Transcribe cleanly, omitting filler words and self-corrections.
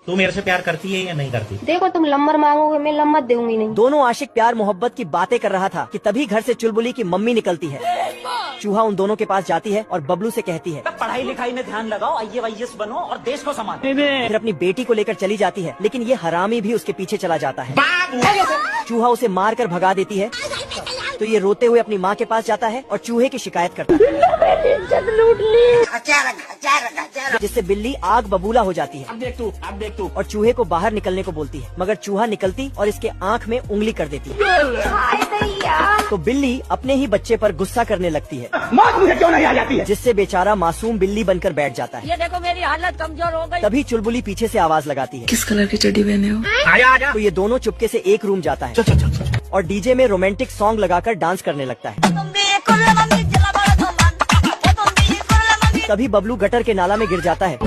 तू मेरे से प्यार करती है या नहीं करती? देखो तुम नंबर मांगोगे, मैं नंबर दूंगी नहीं। दोनों आशिक प्यार मोहब्बत की बातें कर रहा था कि तभी घर से चुलबुली की मम्मी निकलती है। चूहा उन दोनों के पास जाती है और बबलू से कहती है, पढ़ाई लिखाई में ध्यान लगाओ, IAS बनो और देश को संभालो। फिर अपनी बेटी को लेकर चली जाती है, लेकिन ये हरामी भी उसके पीछे चला जाता है। चूहा उसे मार कर भगा देती है, तो ये रोते हुए अपनी माँ के पास जाता है और चूहे की शिकायत करता है, जिससे बिल्ली आग बबूला हो जाती है। अब देख तू। और चूहे को बाहर निकलने को बोलती है, मगर चूहा निकलती और इसके आँख में उंगली कर देती है। तो बिल्ली अपने ही बच्चे पर गुस्सा करने लगती है, मौत मुझे क्यों नहीं आ जाती है? जिससे बेचारा मासूम बिल्ली बनकर बैठ जाता है। ये देखो मेरी हालत कमजोर हो गई। तभी चुलबुली पीछे से आवाज लगाती है, किस कलर की चड्डी पहने हो? आजा। तो ये दोनों चुपके से एक रूम जाता है और डीजे में रोमांटिक सॉन्ग लगाकर डांस करने लगता है। तभी बबलू गटर के नाला में गिर जाता है